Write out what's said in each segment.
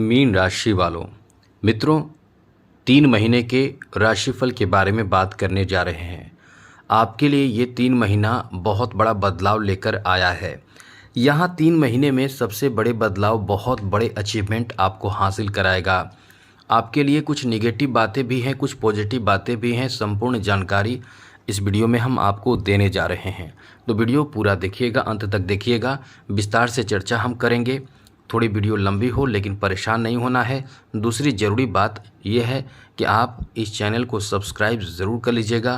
Mean राशि वालों, मित्रों 3 महीने के राशिफल के बारे में बात करने जा रहे हैं। आपके लिए ये 3 महीना बहुत बड़ा बदलाव लेकर आया है। यहाँ 3 महीने में सबसे बड़े बदलाव, बहुत बड़े अचीवमेंट आपको हासिल कराएगा। आपके लिए कुछ नेगेटिव बातें भी हैं, कुछ पॉजिटिव बातें भी हैं। संपूर्ण जानकारी इस वीडियो में हम आपको देने जा रहे हैं, तो वीडियो पूरा देखिएगा, अंत तक देखिएगा। विस्तार से चर्चा हम करेंगे। थोड़ी वीडियो लंबी हो लेकिन परेशान नहीं होना है। दूसरी ज़रूरी बात यह है कि आप इस चैनल को सब्सक्राइब ज़रूर कर लीजिएगा,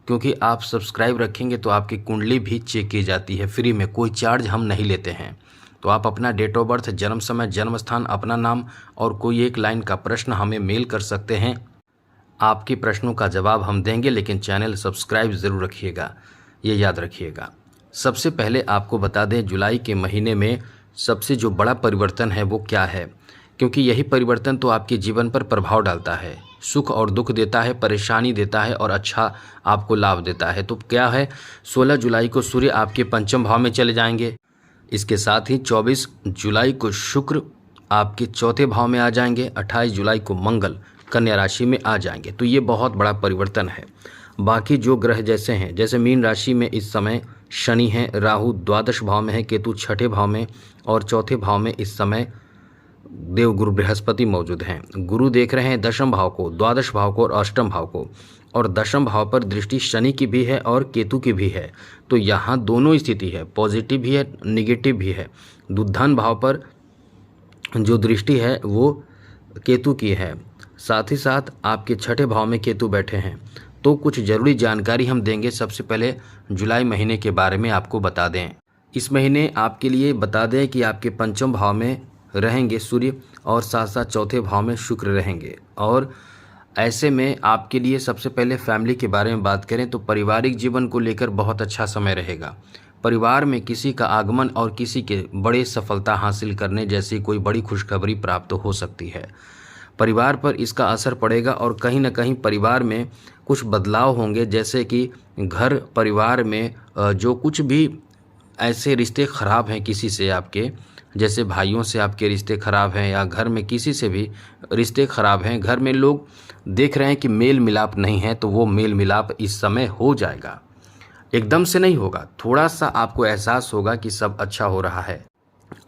क्योंकि आप सब्सक्राइब रखेंगे तो आपकी कुंडली भी चेक की जाती है फ्री में, कोई चार्ज हम नहीं लेते हैं। तो आप अपना डेट ऑफ बर्थ, जन्म समय, जन्म स्थान, अपना नाम और कोई एक लाइन का प्रश्न हमें मेल कर सकते हैं। आपके प्रश्नों का जवाब हम देंगे, लेकिन चैनल सब्सक्राइब ज़रूर रखिएगा, ये याद रखिएगा। सबसे पहले आपको बता दें, जुलाई के महीने में सबसे जो बड़ा परिवर्तन है वो क्या है, क्योंकि यही परिवर्तन तो आपके जीवन पर प्रभाव डालता है, सुख और दुख देता है, परेशानी देता है और अच्छा आपको लाभ देता है। तो क्या है, 16 जुलाई को सूर्य आपके पंचम भाव में चले जाएंगे। इसके साथ ही 24 जुलाई को शुक्र आपके चौथे भाव में आ जाएंगे। 28 जुलाई को मंगल कन्या राशि में आ जाएंगे। तो ये बहुत बड़ा परिवर्तन है। बाकी जो ग्रह जैसे हैं, जैसे मीन राशि में इस समय शनि है, राहु द्वादश भाव में है, केतु छठे भाव में और चौथे भाव में इस समय देवगुरु बृहस्पति मौजूद हैं। गुरु देख रहे हैं दशम भाव को, द्वादश भाव को और अष्टम भाव को, और दशम भाव पर दृष्टि शनि की भी है और केतु की भी है। तो यहाँ दोनों स्थिति है, पॉजिटिव भी है, निगेटिव भी है। धन भाव पर जो दृष्टि है वो केतु की है, साथ ही साथ आपके छठे भाव में केतु बैठे हैं। तो कुछ ज़रूरी जानकारी हम देंगे। सबसे पहले जुलाई महीने के बारे में आपको बता दें। इस महीने आपके लिए बता दें कि आपके पंचम भाव में रहेंगे सूर्य और साथ साथ चौथे भाव में शुक्र रहेंगे। और ऐसे में आपके लिए सबसे पहले फैमिली के बारे में बात करें तो पारिवारिक जीवन को लेकर बहुत अच्छा समय रहेगा। परिवार में किसी का आगमन और किसी के बड़े सफलता हासिल करने जैसी कोई बड़ी खुशखबरी प्राप्त हो सकती है। परिवार पर इसका असर पड़ेगा और कहीं ना कहीं परिवार में कुछ बदलाव होंगे, जैसे कि घर परिवार में जो कुछ भी ऐसे रिश्ते ख़राब हैं किसी से आपके, जैसे भाइयों से आपके रिश्ते ख़राब हैं या घर में किसी से भी रिश्ते ख़राब हैं, घर में लोग देख रहे हैं कि मेल मिलाप नहीं है, तो वो मेल मिलाप इस समय हो जाएगा। एकदम से नहीं होगा, थोड़ा सा आपको एहसास होगा कि सब अच्छा हो रहा है।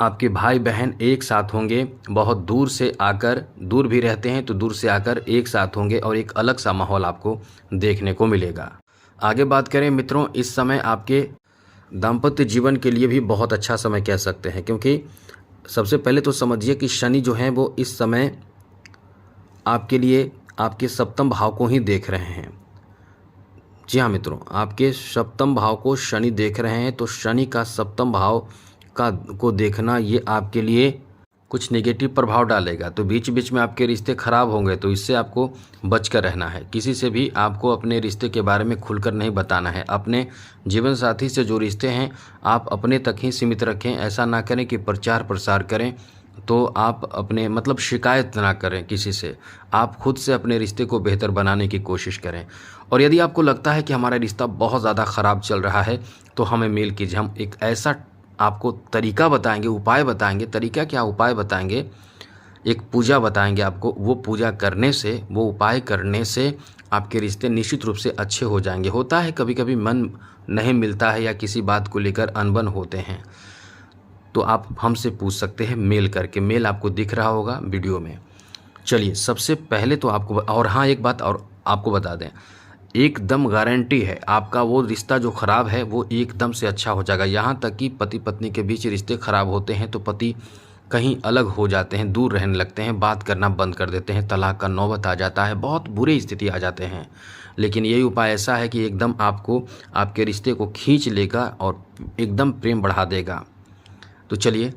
आपके भाई बहन एक साथ होंगे, बहुत दूर से आकर, दूर भी रहते हैं तो दूर से आकर एक साथ होंगे और एक अलग सा माहौल आपको देखने को मिलेगा। आगे बात करें मित्रों, इस समय आपके दाम्पत्य जीवन के लिए भी बहुत अच्छा समय कह सकते हैं, क्योंकि सबसे पहले तो समझिए कि शनि जो हैं वो इस समय आपके लिए आपके सप्तम भाव को ही देख रहे हैं। जी हाँ मित्रों, आपके सप्तम भाव को शनि देख रहे हैं, तो शनि का सप्तम भाव को देखना ये आपके लिए कुछ नेगेटिव प्रभाव डालेगा। तो बीच बीच में आपके रिश्ते खराब होंगे, तो इससे आपको बचकर रहना है। किसी से भी आपको अपने रिश्ते के बारे में खुलकर नहीं बताना है। अपने जीवन साथी से जो रिश्ते हैं आप अपने तक ही सीमित रखें। ऐसा ना करें कि प्रचार प्रसार करें, तो आप अपने मतलब शिकायत ना करें किसी से। आप खुद से अपने रिश्ते को बेहतर बनाने की कोशिश करें। और यदि आपको लगता है कि हमारा रिश्ता बहुत ज़्यादा ख़राब चल रहा है, तो हमें मेल कीजिए। हम एक ऐसा आपको तरीका बताएंगे, उपाय बताएंगे। तरीका क्या, उपाय बताएंगे। एक पूजा बताएंगे आपको। वो पूजा करने से, वो उपाय करने से आपके रिश्ते निश्चित रूप से अच्छे हो जाएंगे। होता है कभी कभी मन नहीं मिलता है या किसी बात को लेकर अनबन होते हैं, तो आप हमसे पूछ सकते हैं मेल करके। मेल आपको दिख रहा होगा वीडियो में। चलिए, सबसे पहले तो आपको और हाँ, एक बात और आपको बता दें, एकदम गारंटी है आपका वो रिश्ता जो ख़राब है वो एकदम से अच्छा हो जाएगा। यहाँ तक कि पति पत्नी के बीच रिश्ते ख़राब होते हैं तो पति कहीं अलग हो जाते हैं, दूर रहने लगते हैं, बात करना बंद कर देते हैं, तलाक का नौबत आ जाता है, बहुत बुरी स्थिति आ जाते हैं। लेकिन यही उपाय ऐसा है कि एकदम आपको आपके रिश्ते को खींच लेगा और एकदम प्रेम बढ़ा देगा। तो चलिए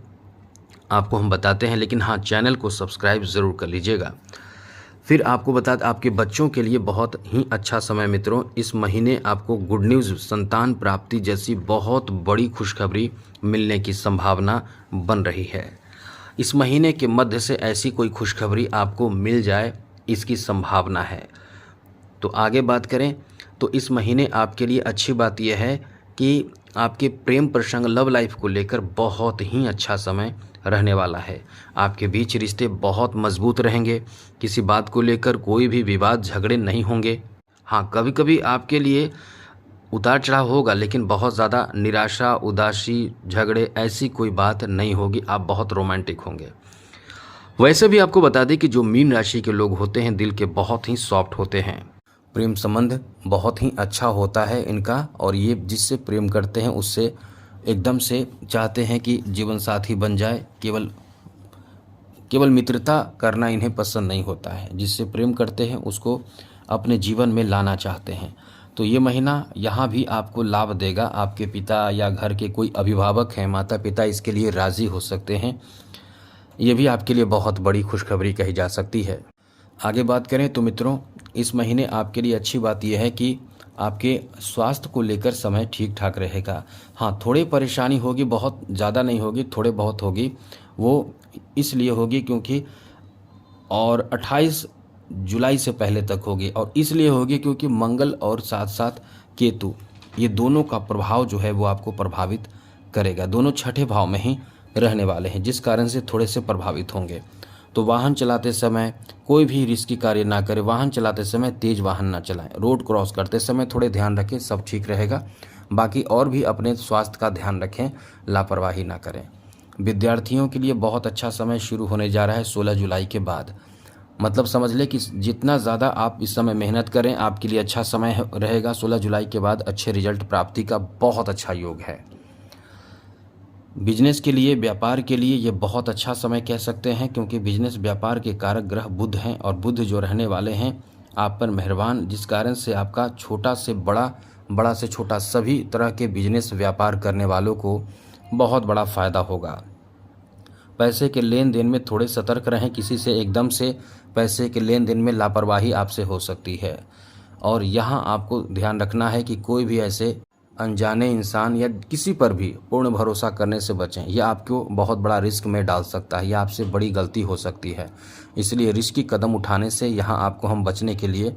आपको हम बताते हैं, लेकिन हाँ, चैनल को सब्सक्राइब ज़रूर कर लीजिएगा। फिर आपको बता दें, आपके बच्चों के लिए बहुत ही अच्छा समय मित्रों। इस महीने आपको गुड न्यूज़, संतान प्राप्ति जैसी बहुत बड़ी खुशखबरी मिलने की संभावना बन रही है। इस महीने के मध्य से ऐसी कोई खुशखबरी आपको मिल जाए, इसकी संभावना है। तो आगे बात करें तो इस महीने आपके लिए अच्छी बात यह है कि आपके प्रेम प्रसंग लव लाइफ को लेकर बहुत ही अच्छा समय रहने वाला है। आपके बीच रिश्ते बहुत मजबूत रहेंगे। किसी बात को लेकर कोई भी विवाद झगड़े नहीं होंगे। हाँ, कभी कभी आपके लिए उतार चढ़ाव होगा, लेकिन बहुत ज़्यादा निराशा, उदासी, झगड़े ऐसी कोई बात नहीं होगी। आप बहुत रोमांटिक होंगे। वैसे भी आपको बता दें कि जो मीन राशि के लोग होते हैं दिल के बहुत ही सॉफ्ट होते हैं। प्रेम संबंध बहुत ही अच्छा होता है इनका, और ये जिससे प्रेम करते हैं उससे एकदम से चाहते हैं कि जीवन साथी बन जाए। केवल केवल मित्रता करना इन्हें पसंद नहीं होता है। जिससे प्रेम करते हैं उसको अपने जीवन में लाना चाहते हैं। तो ये महीना यहाँ भी आपको लाभ देगा। आपके पिता या घर के कोई अभिभावक हैं, माता पिता, इसके लिए राज़ी हो सकते हैं। ये भी आपके लिए बहुत बड़ी खुशखबरी कही जा सकती है। आगे बात करें तो मित्रों, इस महीने आपके लिए अच्छी बात यह है कि आपके स्वास्थ्य को लेकर समय ठीक ठाक रहेगा। हाँ, थोड़ी परेशानी होगी, बहुत ज़्यादा नहीं होगी, थोड़े बहुत होगी। वो इसलिए होगी क्योंकि, और 28 जुलाई से पहले तक होगी, और इसलिए होगी क्योंकि मंगल और साथ साथ केतु, ये दोनों का प्रभाव जो है वो आपको प्रभावित करेगा। दोनों छठे भाव में ही रहने वाले हैं, जिस कारण से थोड़े से प्रभावित होंगे। तो वाहन चलाते समय कोई भी रिस्की कार्य ना करें। वाहन चलाते समय तेज वाहन ना चलाएं। रोड क्रॉस करते समय थोड़े ध्यान रखें, सब ठीक रहेगा। बाकी और भी अपने स्वास्थ्य का ध्यान रखें, लापरवाही ना करें। विद्यार्थियों के लिए बहुत अच्छा समय शुरू होने जा रहा है 16 जुलाई के बाद। मतलब समझ लें कि जितना ज़्यादा आप इस समय मेहनत करें आपके लिए अच्छा समय रहेगा। 16 जुलाई के बाद अच्छे रिजल्ट प्राप्ति का बहुत अच्छा योग है। बिजनेस के लिए, व्यापार के लिए ये बहुत अच्छा समय कह सकते हैं, क्योंकि बिजनेस व्यापार के कारक ग्रह बुध हैं, और बुध जो रहने वाले हैं आप पर मेहरबान, जिस कारण से आपका छोटा से बड़ा, बड़ा से छोटा सभी तरह के बिजनेस व्यापार करने वालों को बहुत बड़ा फ़ायदा होगा। पैसे के लेन देन में थोड़े सतर्क रहें। किसी से एकदम से पैसे के लेन देन में लापरवाही आपसे हो सकती है, और यहाँ आपको ध्यान रखना है कि कोई भी ऐसे अनजाने इंसान या किसी पर भी पूर्ण भरोसा करने से बचें। यह आपको बहुत बड़ा रिस्क में डाल सकता है, यह आपसे बड़ी गलती हो सकती है। इसलिए रिस्की कदम उठाने से यहाँ आपको हम बचने के लिए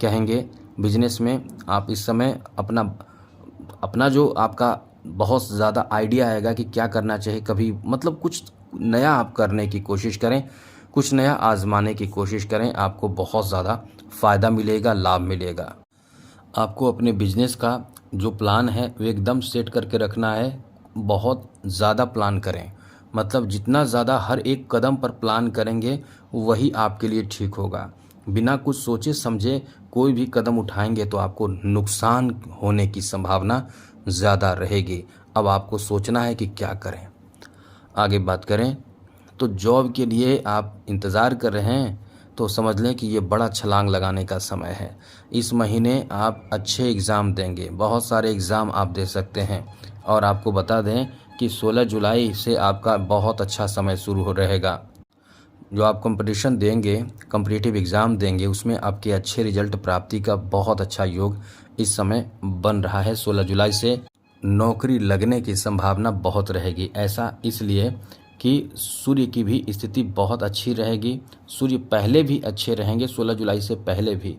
कहेंगे। बिजनेस में आप इस समय अपना जो आपका बहुत ज़्यादा आइडिया आएगा कि क्या करना चाहिए, कभी मतलब कुछ नया आप करने की कोशिश करें, कुछ नया आजमाने की कोशिश करें। आपको बहुत ज़्यादा फ़ायदा मिलेगा, लाभ मिलेगा। आपको अपने बिजनेस का जो प्लान है वो एकदम सेट करके रखना है। बहुत ज़्यादा प्लान करें, मतलब जितना ज़्यादा हर एक कदम पर प्लान करेंगे वही आपके लिए ठीक होगा। बिना कुछ सोचे समझे कोई भी कदम उठाएंगे तो आपको नुकसान होने की संभावना ज़्यादा रहेगी। अब आपको सोचना है कि क्या करें। आगे बात करें तो जॉब के लिए आप इंतज़ार कर रहे हैं तो समझ लें कि ये बड़ा छलांग लगाने का समय है। इस महीने आप अच्छे एग्ज़ाम देंगे, बहुत सारे एग्ज़ाम आप दे सकते हैं। और आपको बता दें कि 16 जुलाई से आपका बहुत अच्छा समय शुरू हो रहेगा। जो आप कंपटीशन देंगे, कॉम्पिटिटिव एग्ज़ाम देंगे, उसमें आपके अच्छे रिजल्ट प्राप्ति का बहुत अच्छा योग इस समय बन रहा है। 16 जुलाई से नौकरी लगने की संभावना बहुत रहेगी। ऐसा इसलिए कि सूर्य की भी स्थिति बहुत अच्छी रहेगी। सूर्य पहले भी अच्छे रहेंगे 16 जुलाई से पहले भी,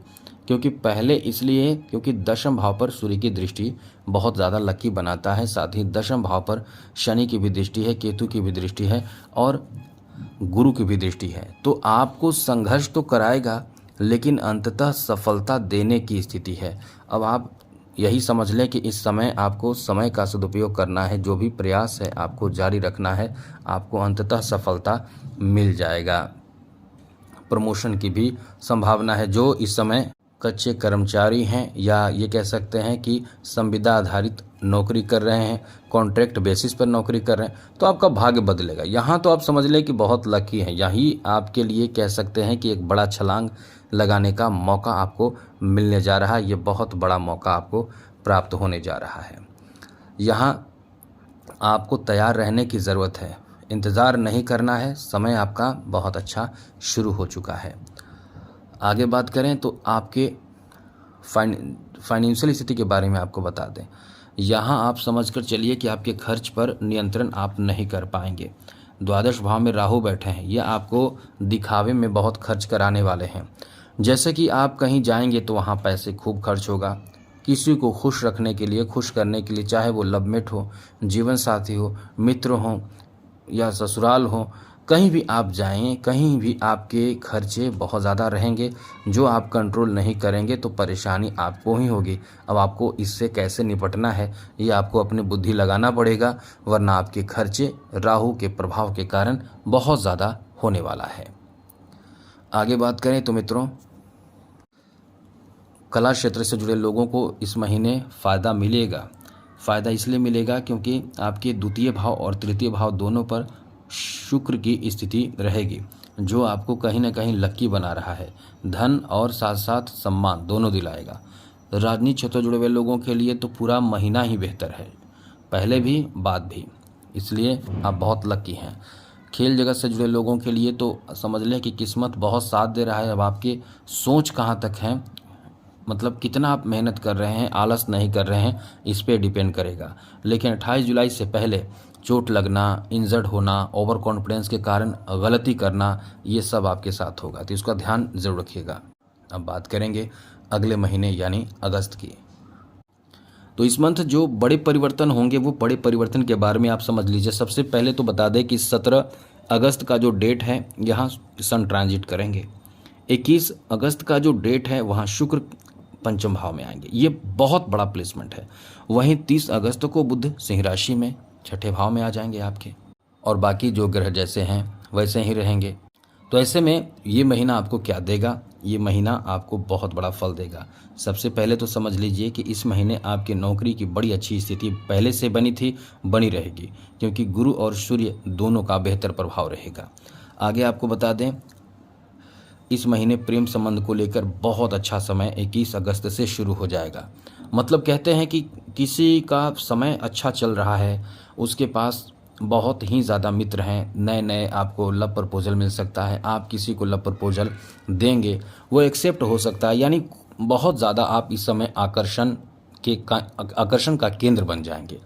क्योंकि पहले इसलिए क्योंकि दशम भाव पर सूर्य की दृष्टि बहुत ज़्यादा लकी बनाता है। साथ ही दशम भाव पर शनि की भी दृष्टि है, केतु की भी दृष्टि है और गुरु की भी दृष्टि है। तो आपको संघर्ष तो कराएगा, लेकिन अंततः सफलता देने की स्थिति है। अब आप यही समझ लें कि इस समय आपको समय का सदुपयोग करना है। जो भी प्रयास है आपको जारी रखना है, आपको अंततः सफलता मिल जाएगा। प्रमोशन की भी संभावना है। जो इस समय कच्चे कर्मचारी हैं या ये कह सकते हैं कि संविदा आधारित नौकरी कर रहे हैं, कॉन्ट्रैक्ट बेसिस पर नौकरी कर रहे हैं, तो आपका भाग्य बदलेगा। यहाँ तो आप समझ लें कि बहुत लकी हैं। यही आपके लिए कह सकते हैं कि एक बड़ा छलांग लगाने का मौका आपको मिलने जा रहा है। ये बहुत बड़ा मौका आपको प्राप्त होने जा रहा है। यहाँ आपको तैयार रहने की ज़रूरत है, इंतज़ार नहीं करना है। समय आपका बहुत अच्छा शुरू हो चुका है। आगे बात करें तो आपके फाइनेंशियल स्थिति के बारे में आपको बता दें। यहाँ आप समझकर चलिए कि आपके खर्च पर नियंत्रण आप नहीं कर पाएंगे। द्वादश भाव में राहु बैठे हैं, ये आपको दिखावे में बहुत खर्च कराने वाले हैं। जैसे कि आप कहीं जाएंगे तो वहाँ पैसे खूब खर्च होगा, किसी को खुश रखने के लिए, खुश करने के लिए, चाहे वो लवमेट हो, जीवन साथी हो, मित्र हो या ससुराल हो, कहीं भी आप जाएं, कहीं भी आपके खर्चे बहुत ज़्यादा रहेंगे जो आप कंट्रोल नहीं करेंगे तो परेशानी आपको ही होगी। अब आपको इससे कैसे निपटना है ये आपको अपनी बुद्धि लगाना पड़ेगा, वरना आपके खर्चे राहु के प्रभाव के कारण बहुत ज़्यादा होने वाला है। आगे बात करें तो मित्रों, कला क्षेत्र से जुड़े लोगों को इस महीने फ़ायदा मिलेगा। फ़ायदा इसलिए मिलेगा क्योंकि आपके द्वितीय भाव और तृतीय भाव दोनों पर शुक्र की स्थिति रहेगी, जो आपको कहीं ना कहीं लकी बना रहा है। धन और साथ साथ सम्मान दोनों दिलाएगा। राजनीतिक क्षेत्र जुड़े हुए लोगों के लिए तो पूरा महीना ही बेहतर है, पहले भी बाद भी, इसलिए आप बहुत लकी हैं। खेल जगत से जुड़े लोगों के लिए तो समझ लें कि किस्मत बहुत साथ दे रहा है। अब आपकी सोच कहाँ तक है, मतलब कितना आप मेहनत कर रहे हैं, आलस नहीं कर रहे हैं, इस पे डिपेंड करेगा। लेकिन 28 जुलाई से पहले चोट लगना, इंजर्ड होना, ओवर कॉन्फिडेंस के कारण गलती करना, ये सब आपके साथ होगा, तो इसका ध्यान ज़रूर रखिएगा। अब बात करेंगे अगले महीने यानी अगस्त की। तो इस मंथ जो बड़े परिवर्तन होंगे वो बड़े परिवर्तन के बारे में आप समझ लीजिए। सबसे पहले तो बता दें कि 17 अगस्त का जो डेट है यहाँ सन ट्रांजिट करेंगे। 21 अगस्त का जो डेट है वहाँ शुक्र पंचम भाव में आएंगे, ये बहुत बड़ा प्लेसमेंट है। वहीं 30 अगस्त को बुध सिंह राशि में छठे भाव में आ जाएंगे आपके, और बाकी जो ग्रह जैसे हैं वैसे ही रहेंगे। तो ऐसे में ये महीना आपको क्या देगा? ये महीना आपको बहुत बड़ा फल देगा। सबसे पहले तो समझ लीजिए कि इस महीने आपकी नौकरी की बड़ी अच्छी स्थिति पहले से बनी थी, बनी रहेगी, क्योंकि गुरु और सूर्य दोनों का बेहतर प्रभाव रहेगा। आगे आपको बता दें, इस महीने प्रेम संबंध को लेकर बहुत अच्छा समय 21 अगस्त से शुरू हो जाएगा। मतलब कहते हैं कि किसी का समय अच्छा चल रहा है, उसके पास बहुत ही ज़्यादा मित्र हैं, नए नए आपको लव प्रपोजल मिल सकता है, आप किसी को लव प्रपोजल देंगे, वो एक्सेप्ट हो सकता है। यानी बहुत ज़्यादा आप इस समय आकर्षण का केंद्र बन जाएंगे,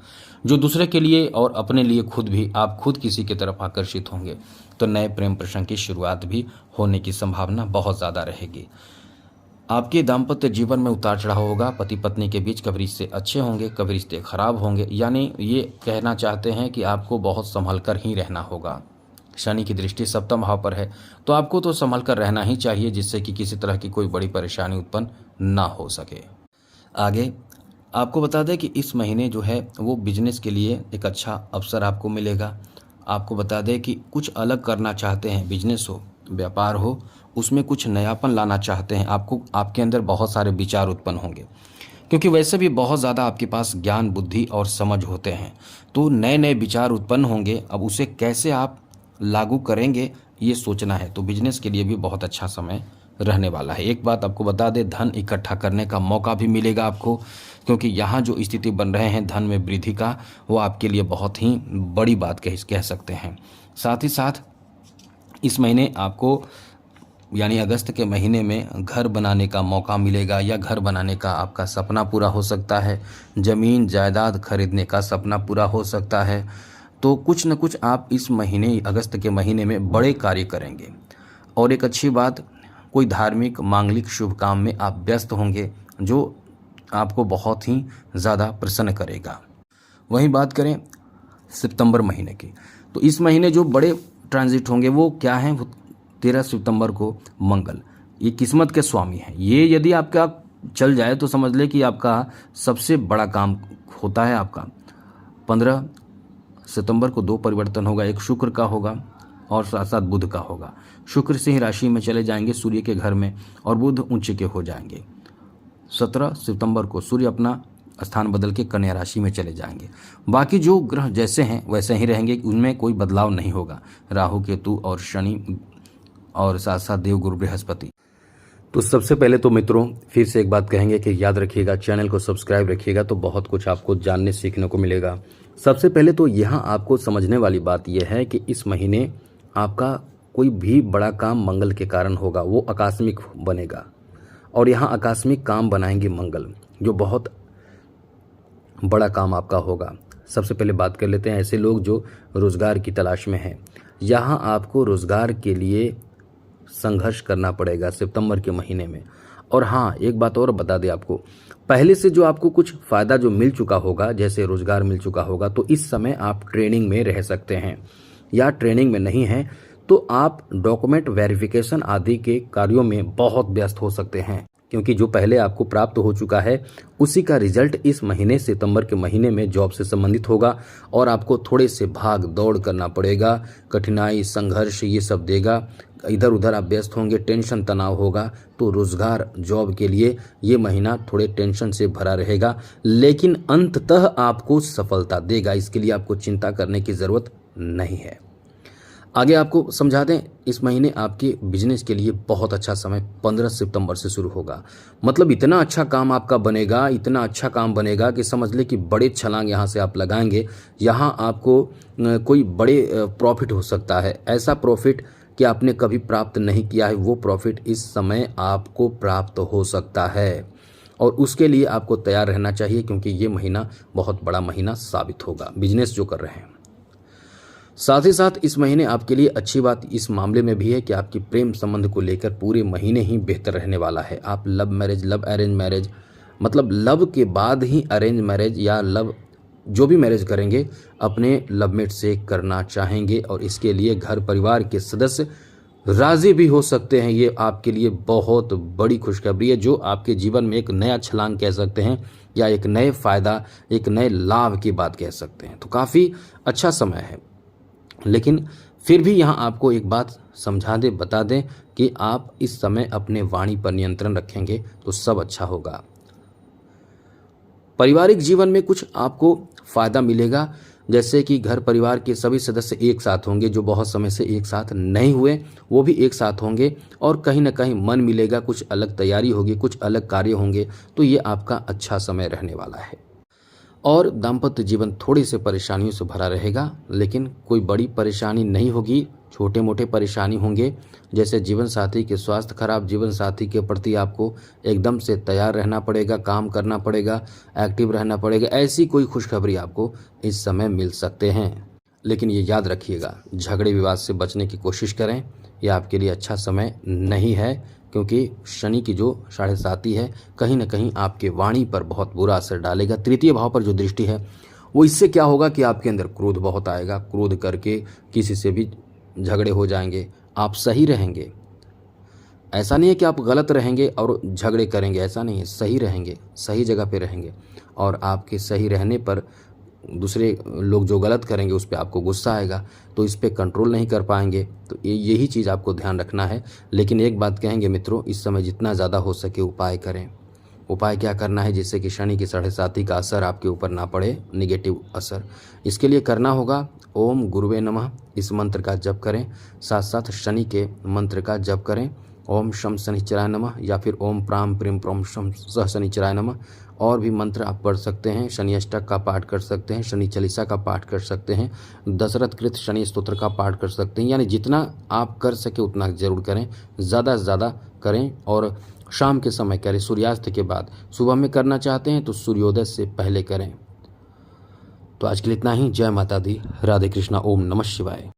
जो दूसरे के लिए और अपने लिए खुद भी आप खुद किसी की तरफ आकर्षित होंगे। तो नए प्रेम प्रसंग की शुरुआत भी होने की संभावना बहुत ज़्यादा रहेगी। आपके दाम्पत्य जीवन में उतार चढ़ाव होगा। पति पत्नी के बीच कभी रिश्ते अच्छे होंगे, कभी रिश्ते खराब होंगे। यानी ये कहना चाहते हैं कि आपको बहुत संभल कर ही रहना होगा। शनि की दृष्टि सप्तम भाव पर है, तो आपको तो संभल कर रहना ही चाहिए, जिससे कि किसी तरह की कोई बड़ी परेशानी उत्पन्न ना हो सके। आगे आपको बता दें कि इस महीने जो है वो बिजनेस के लिए एक अच्छा अवसर आपको मिलेगा। आपको बता दें कि कुछ अलग करना चाहते हैं, बिजनेस हो, व्यापार हो, उसमें कुछ नयापन लाना चाहते हैं, आपके अंदर बहुत सारे विचार उत्पन्न होंगे, क्योंकि वैसे भी बहुत ज़्यादा आपके पास ज्ञान, बुद्धि और समझ होते हैं। तो नए नए विचार उत्पन्न होंगे, अब उसे कैसे आप लागू करेंगे ये सोचना है। तो बिजनेस के लिए भी बहुत अच्छा समय रहने वाला है। एक बात आपको बता दें, धन इकट्ठा करने का मौका भी मिलेगा आपको, क्योंकि यहाँ जो स्थिति बन रहे हैं धन में वृद्धि का, वो आपके लिए बहुत ही बड़ी बात कह सकते हैं। साथ ही साथ इस महीने आपको यानी अगस्त के महीने में घर बनाने का मौका मिलेगा, या घर बनाने का आपका सपना पूरा हो सकता है। ज़मीन जायदाद खरीदने का सपना पूरा हो सकता है। तो कुछ न कुछ आप इस महीने अगस्त के महीने में बड़े कार्य करेंगे। और एक अच्छी बात, कोई धार्मिक मांगलिक शुभ काम में आप व्यस्त होंगे, जो आपको बहुत ही ज़्यादा प्रसन्न करेगा। वहीं बात करें सितंबर महीने की, तो इस महीने जो बड़े ट्रांजिट होंगे वो क्या हैं? 13 सितंबर को मंगल, ये किस्मत के स्वामी हैं। ये यदि आपका चल जाए तो समझ ले कि आपका सबसे बड़ा काम होता है आपका। 15 सितंबर को 2 परिवर्तन होगा, एक शुक्र का होगा और साथ साथ बुध का होगा। शुक्र सिंह राशि में चले जाएंगे सूर्य के घर में, और बुध उच्च के हो जाएंगे। 17 सितंबर को सूर्य अपना स्थान बदल के कन्या राशि में चले जाएंगे। बाकी जो ग्रह जैसे हैं वैसे ही रहेंगे, उनमें कोई बदलाव नहीं होगा। राहु केतु और शनि और साथ साथ देवगुरु बृहस्पति। तो सबसे पहले तो मित्रों फिर से एक बात कहेंगे कि याद रखिएगा, चैनल को सब्सक्राइब रखिएगा, तो बहुत कुछ आपको जानने सीखने को मिलेगा। सबसे पहले तो यहाँ आपको समझने वाली बात यह है कि इस महीने आपका कोई भी बड़ा काम मंगल के कारण होगा, वो आकस्मिक बनेगा। और यहाँ आकस्मिक काम बनाएंगे मंगल, जो बहुत बड़ा काम आपका होगा। सबसे पहले बात कर लेते हैं ऐसे लोग जो रोज़गार की तलाश में हैं। यहाँ आपको रोज़गार के लिए संघर्ष करना पड़ेगा सितंबर के महीने में। और हाँ, एक बात और बता दें आपको, पहले से जो आपको कुछ फ़ायदा जो मिल चुका होगा, जैसे रोज़गार मिल चुका होगा, तो इस समय आप ट्रेनिंग में रह सकते हैं, या ट्रेनिंग में नहीं हैं तो आप डॉक्यूमेंट वेरिफिकेशन आदि के कार्यों में बहुत व्यस्त हो सकते हैं, क्योंकि जो पहले आपको प्राप्त हो चुका है उसी का रिजल्ट इस महीने सितंबर के महीने में जॉब से संबंधित होगा और आपको थोड़े से भाग दौड़ करना पड़ेगा, कठिनाई संघर्ष ये सब देगा, इधर उधर आप व्यस्त होंगे, टेंशन तनाव होगा। तो रोजगार जॉब के लिए ये महीना थोड़े टेंशन से भरा रहेगा, लेकिन अंततः आपको सफलता देगा, इसके लिए आपको चिंता करने की ज़रूरत नहीं है। आगे आपको समझा दें, इस महीने आपके बिजनेस के लिए बहुत अच्छा समय 15 सितंबर से शुरू होगा। मतलब इतना अच्छा काम आपका बनेगा, इतना अच्छा काम बनेगा कि समझ ले कि बड़े छलांग यहाँ से आप लगाएंगे। यहाँ आपको कोई बड़े प्रॉफिट हो सकता है, ऐसा प्रॉफिट कि आपने कभी प्राप्त नहीं किया है, वो प्रॉफिट इस समय आपको प्राप्त हो सकता है और उसके लिए आपको तैयार रहना चाहिए, क्योंकि ये महीना बहुत बड़ा महीना साबित होगा बिजनेस जो कर रहे हैं। साथ ही साथ इस महीने आपके लिए अच्छी बात इस मामले में भी है कि आपकी प्रेम संबंध को लेकर पूरे महीने ही बेहतर रहने वाला है। आप love marriage, love arrange marriage, मतलब लव के बाद ही अरेंज मैरिज या लव जो भी मैरिज करेंगे अपने लवमेट से करना चाहेंगे और इसके लिए घर परिवार के सदस्य राजी भी हो सकते हैं। ये आपके लिए बहुत बड़ी खुशखबरी है, जो आपके जीवन में एक नया छलांग कह सकते हैं या एक नए फायदा, एक नए लाभ की बात कह सकते हैं। तो काफ़ी अच्छा समय है, लेकिन फिर भी यहाँ आपको एक बात समझा दें, बता दें कि आप इस समय अपने वाणी पर नियंत्रण रखेंगे तो सब अच्छा होगा। पारिवारिक जीवन में कुछ आपको फायदा मिलेगा, जैसे कि घर परिवार के सभी सदस्य एक साथ होंगे, जो बहुत समय से एक साथ नहीं हुए वो भी एक साथ होंगे और कहीं ना कहीं मन मिलेगा, कुछ अलग तैयारी होगी, कुछ अलग कार्य होंगे। तो ये आपका अच्छा समय रहने वाला है। और दाम्पत्य जीवन थोड़ी से परेशानियों से भरा रहेगा, लेकिन कोई बड़ी परेशानी नहीं होगी, छोटे मोटे परेशानी होंगे, जैसे जीवन साथी के स्वास्थ्य खराब, जीवन साथी के प्रति आपको एकदम से तैयार रहना पड़ेगा, काम करना पड़ेगा, एक्टिव रहना पड़ेगा। ऐसी कोई खुशखबरी आपको इस समय मिल सकते हैं। लेकिन ये याद रखिएगा, झगड़े विवाद से बचने की कोशिश करें, यह आपके लिए अच्छा समय नहीं है, क्योंकि शनि की जो 7.5 है कहीं ना कहीं आपके वाणी पर बहुत बुरा असर डालेगा। तृतीय भाव पर जो दृष्टि है वो इससे क्या होगा कि आपके अंदर क्रोध बहुत आएगा, क्रोध करके किसी से भी झगड़े हो जाएंगे। आप सही रहेंगे, ऐसा नहीं है कि आप गलत रहेंगे और झगड़े करेंगे, ऐसा नहीं है, सही रहेंगे, सही जगह पे रहेंगे और आपके सही रहने पर दूसरे लोग जो गलत करेंगे उस पर आपको गुस्सा आएगा, तो इस पर कंट्रोल नहीं कर पाएंगे। तो यही चीज़ आपको ध्यान रखना है। लेकिन एक बात कहेंगे मित्रों, इस समय जितना ज़्यादा हो सके उपाय करें। उपाय क्या करना है, जिससे कि शनि की 7.5 का असर आपके ऊपर ना पड़े, निगेटिव असर। इसके लिए करना होगा ओम गुरुवे नमः, इस मंत्र का जप करें, साथ साथ शनि के मंत्र का जप करें, ओम शम शनिचराय नमः या फिर ओम प्राम प्रीम प्रोम शम सह शनिचराय नमः। और भी मंत्र आप पढ़ सकते हैं, शनि अष्टक का पाठ कर सकते हैं, शनि चालीसा का पाठ कर सकते हैं, दशरथ कृत शनि स्तोत्र का पाठ कर सकते हैं। यानी जितना आप कर सके उतना जरूर करें, ज़्यादा से ज़्यादा करें और शाम के समय करें, सूर्यास्त के बाद। सुबह में करना चाहते हैं तो सूर्योदय से पहले करें। तो आज के लिए इतना ही। जय माता दी, राधे कृष्णा, ओम नमः शिवाय।